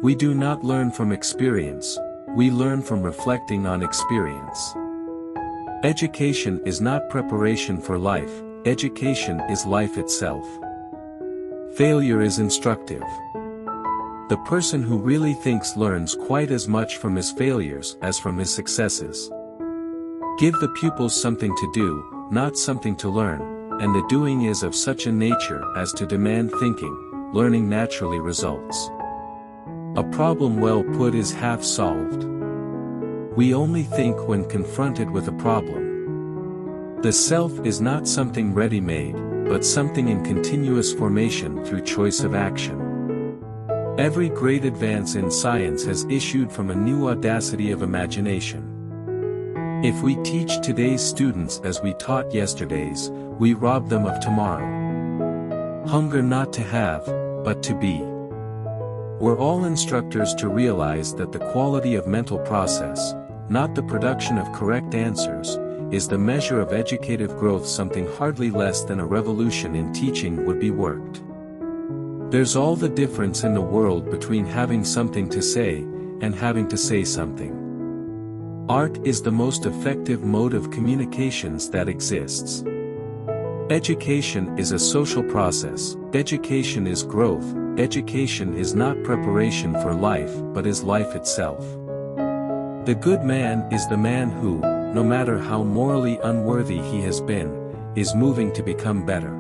We do not learn from experience, we learn from reflecting on experience. Education is not preparation for life, education is life itself. Failure is instructive. The person who really thinks learns quite as much from his failures as from his successes. Give the pupils something to do, not something to learn, and the doing is of such a nature as to demand thinking. Learning naturally results. A problem well put is half solved. We only think when confronted with a problem. The self is not something ready-made, but something in continuous formation through choice of action. Every great advance in science has issued from a new audacity of imagination. If we teach today's students as we taught yesterday's, we rob them of tomorrow. Hunger not to have, but to be. We're all instructors to realize that the quality of mental process, not the production of correct answers, is the measure of educative growth. Something hardly less than a revolution in teaching would be worked. There's all the difference in the world between having something to say, and having to say something. Art is the most effective mode of communications that exists. Education is a social process, education is growth, education is not preparation for life but is life itself. The good man is the man who, no matter how morally unworthy he has been, is moving to become better.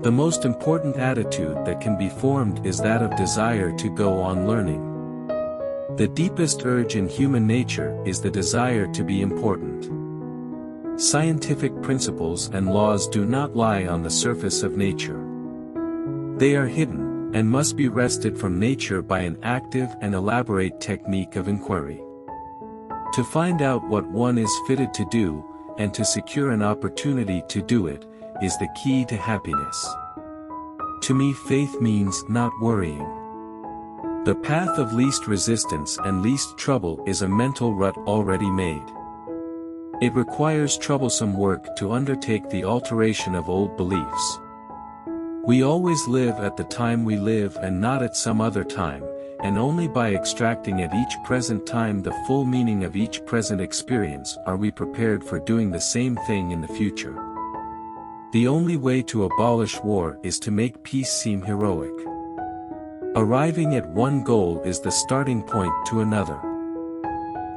The most important attitude that can be formed is that of desire to go on learning. The deepest urge in human nature is the desire to be important. Scientific principles and laws do not lie on the surface of nature. They are hidden, and must be wrested from nature by an active and elaborate technique of inquiry. To find out what one is fitted to do, and to secure an opportunity to do it, is the key to happiness. To me, faith means not worrying. The path of least resistance and least trouble is a mental rut already made. It requires troublesome work to undertake the alteration of old beliefs. We always live at the time we live and not at some other time, and only by extracting at each present time the full meaning of each present experience are we prepared for doing the same thing in the future. The only way to abolish war is to make peace seem heroic. Arriving at one goal is the starting point to another.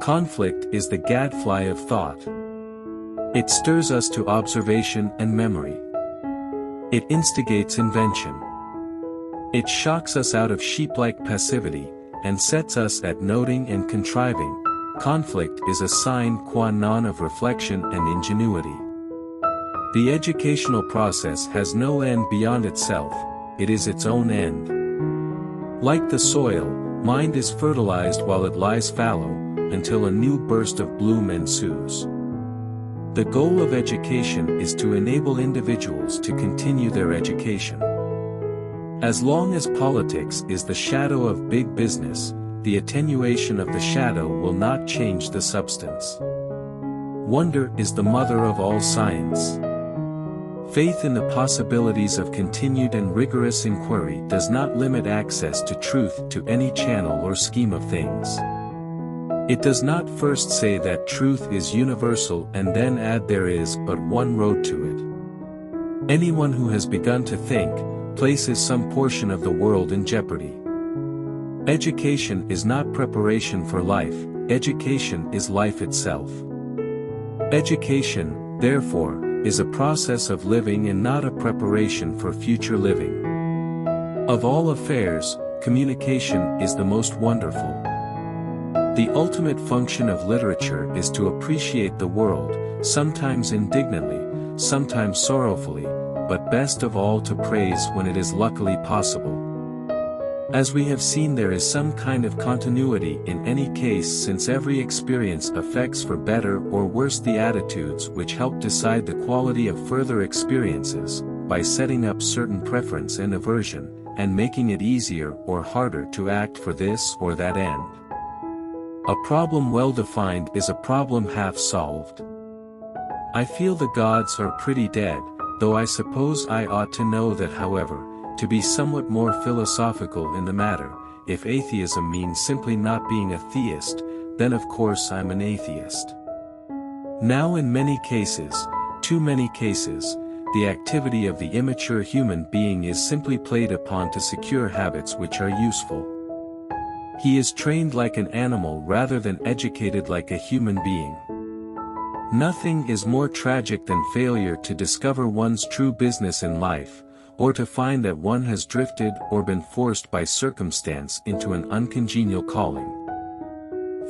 Conflict is the gadfly of thought. It stirs us to observation and memory. It instigates invention. It shocks us out of sheep-like passivity, and sets us at noting and contriving. Conflict is a sine qua non of reflection and ingenuity. The educational process has no end beyond itself, it is its own end. Like the soil, mind is fertilized while it lies fallow, until a new burst of bloom ensues. The goal of education is to enable individuals to continue their education. As long as politics is the shadow of big business, the attenuation of the shadow will not change the substance. Wonder is the mother of all science. Faith in the possibilities of continued and rigorous inquiry does not limit access to truth to any channel or scheme of things. It does not first say that truth is universal and then add there is but one road to it. Anyone who has begun to think, places some portion of the world in jeopardy. Education is not preparation for life, education is life itself. Education, therefore, is a process of living and not a preparation for future living. Of all affairs, communication is the most wonderful. The ultimate function of literature is to appreciate the world, sometimes indignantly, sometimes sorrowfully, but best of all to praise when it is luckily possible. As we have seen, there is some kind of continuity in any case, since every experience affects for better or worse the attitudes which help decide the quality of further experiences, by setting up certain preference and aversion, and making it easier or harder to act for this or that end. A problem well defined is a problem half solved. I feel the gods are pretty dead, though I suppose I ought to know that. However, to be somewhat more philosophical in the matter, if atheism means simply not being a theist, then of course I'm an atheist. Now in many cases, too many cases, the activity of the immature human being is simply played upon to secure habits which are useful. He is trained like an animal rather than educated like a human being. Nothing is more tragic than failure to discover one's true business in life, or to find that one has drifted or been forced by circumstance into an uncongenial calling.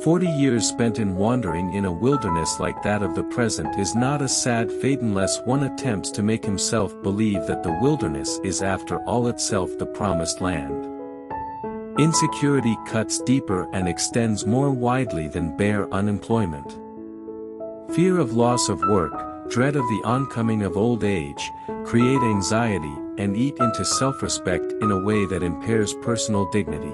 40 years spent in wandering in a wilderness like that of the present is not a sad fate unless one attempts to make himself believe that the wilderness is after all itself the promised land. Insecurity cuts deeper and extends more widely than bare unemployment. Fear of loss of work, dread of the oncoming of old age, create anxiety and eat into self-respect in a way that impairs personal dignity.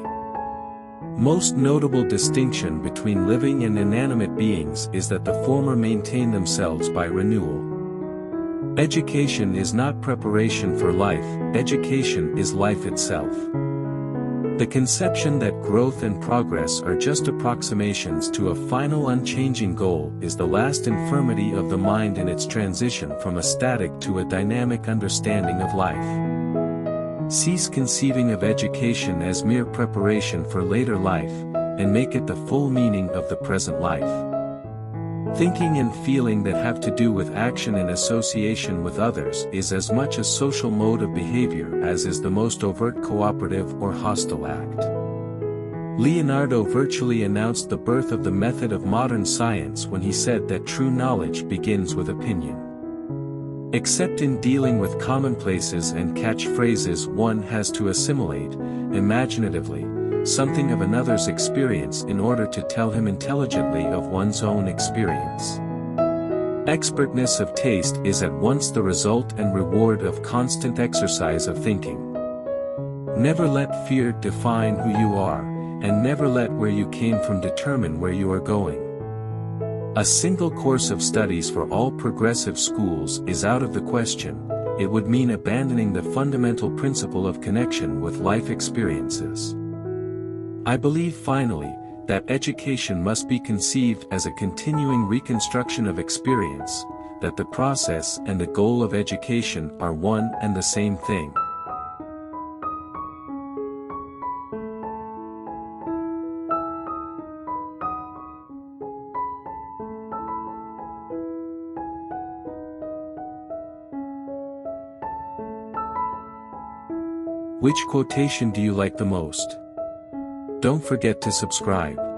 Most notable distinction between living and inanimate beings is that the former maintain themselves by renewal. Education is not preparation for life, education is life itself. The conception that growth and progress are just approximations to a final unchanging goal is the last infirmity of the mind in its transition from a static to a dynamic understanding of life. Cease conceiving of education as mere preparation for later life, and make it the full meaning of the present life. Thinking and feeling that have to do with action and association with others is as much a social mode of behavior as is the most overt cooperative or hostile act. Leonardo virtually announced the birth of the method of modern science when he said that true knowledge begins with opinion. Except in dealing with commonplaces and catchphrases, one has to assimilate, imaginatively, something of another's experience in order to tell him intelligently of one's own experience. Expertness of taste is at once the result and reward of constant exercise of thinking. Never let fear define who you are, and never let where you came from determine where you are going. A single course of studies for all progressive schools is out of the question. It would mean abandoning the fundamental principle of connection with life experiences. I believe finally, that education must be conceived as a continuing reconstruction of experience, that the process and the goal of education are one and the same thing. Which quotation do you like the most? Don't forget to subscribe.